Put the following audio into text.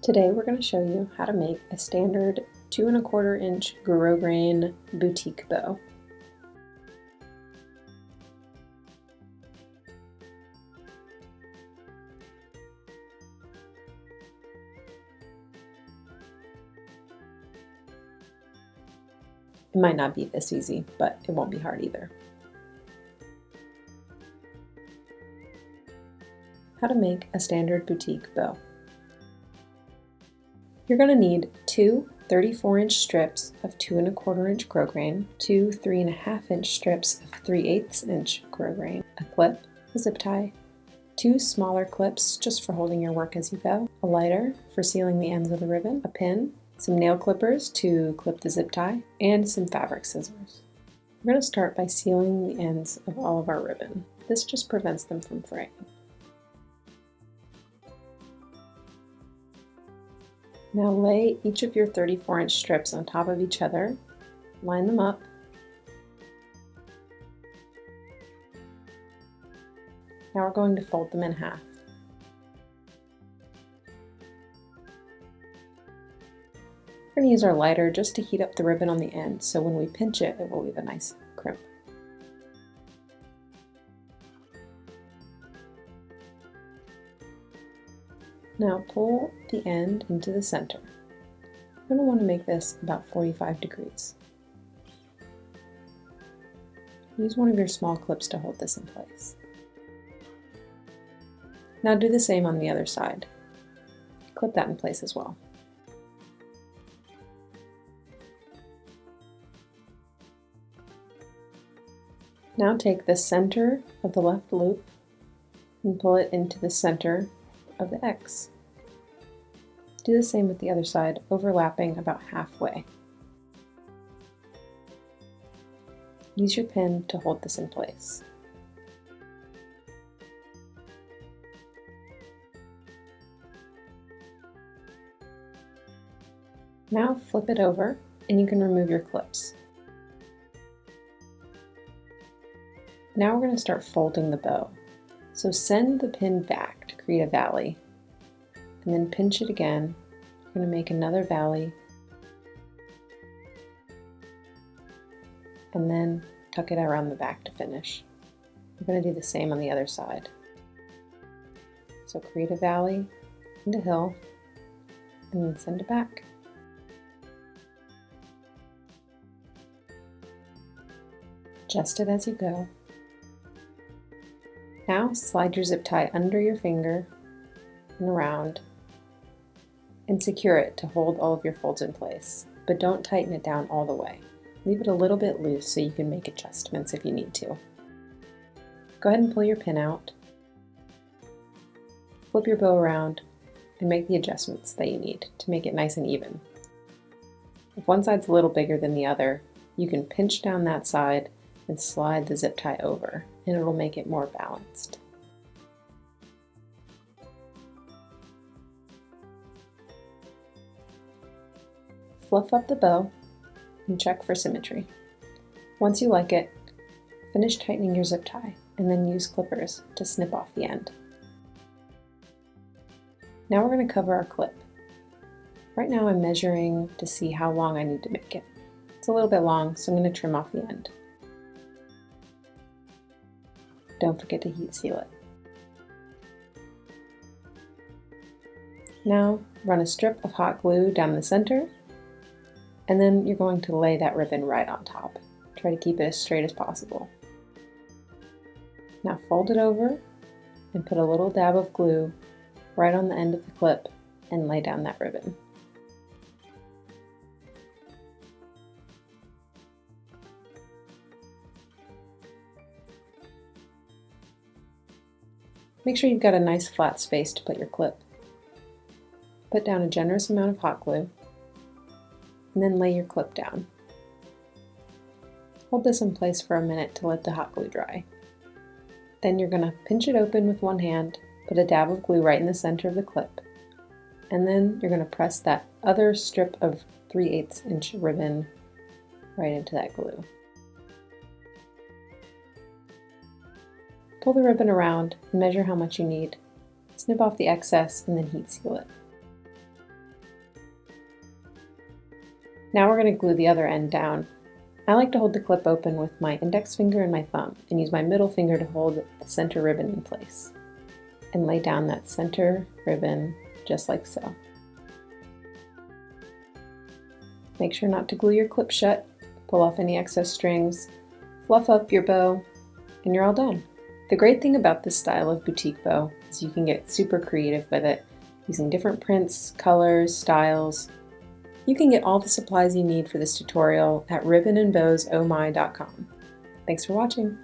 Today we're going to show you how to make a standard 2¼ inch Grosgrain boutique bow. It might not be this easy, but it won't be hard either. How to make a standard boutique bow. You're going to need two 34-inch strips of 2¼ inch grosgrain, two 3½ inch strips of 3/8 inch grosgrain, a clip, a zip tie, two smaller clips just for holding your work as you go, a lighter for sealing the ends of the ribbon, a pin, some nail clippers to clip the zip tie, and some fabric scissors. We're going to start by sealing the ends of all of our ribbon. This just prevents them from fraying. Now lay each of your 34-inch strips on top of each other, line them up, now we're going to fold them in half. We're going to use our lighter just to heat up the ribbon on the end, so when we pinch it, it will leave a nice crimp. Now pull the end into the center. You're going to want to make this about 45 degrees. Use one of your small clips to hold this in place. Now do the same on the other side. Clip that in place as well. Now take the center of the left loop and pull it into the center of the X. Do the same with the other side, overlapping about halfway. Use your pin to hold this in place. Now flip it over and you can remove your clips. Now we're going to start folding the bow. So send the pin back to create a valley, and then pinch it again. You're going to make another valley, and then tuck it around the back to finish. We're going to do the same on the other side. So create a valley and a hill, and then send it back. Adjust it as you go. Now slide your zip tie under your finger and around and secure it to hold all of your folds in place, but don't tighten it down all the way. Leave it a little bit loose so you can make adjustments if you need to. Go ahead and pull your pin out, flip your bow around, and make the adjustments that you need to make it nice and even. If one side's a little bigger than the other, you can pinch down that side and slide the zip tie over, and it'll make it more balanced. Fluff up the bow and check for symmetry. Once you like it, finish tightening your zip tie and then use clippers to snip off the end. Now we're going to cover our clip. Right now I'm measuring to see how long I need to make it. It's a little bit long, so I'm going to trim off the end. Don't forget to heat seal it. Now run a strip of hot glue down the center, and then you're going to lay that ribbon right on top. Try to keep it as straight as possible. Now fold it over and put a little dab of glue right on the end of the clip and lay down that ribbon. Make sure you've got a nice flat space to put your clip. Put down a generous amount of hot glue, and then lay your clip down. Hold this in place for a minute to let the hot glue dry. Then you're going to pinch it open with one hand, put a dab of glue right in the center of the clip, and then you're going to press that other strip of 3/8 inch ribbon right into that glue. Pull the ribbon around and measure how much you need. Snip off the excess and then heat seal it. Now we're going to glue the other end down. I like to hold the clip open with my index finger and my thumb and use my middle finger to hold the center ribbon in place and lay down that center ribbon just like so. Make sure not to glue your clip shut, pull off any excess strings, fluff up your bow, and you're all done. The great thing about this style of boutique bow is you can get super creative with it, using different prints, colors, styles. You can get all the supplies you need for this tutorial at ribbonandbowsomai.com. Thanks for watching.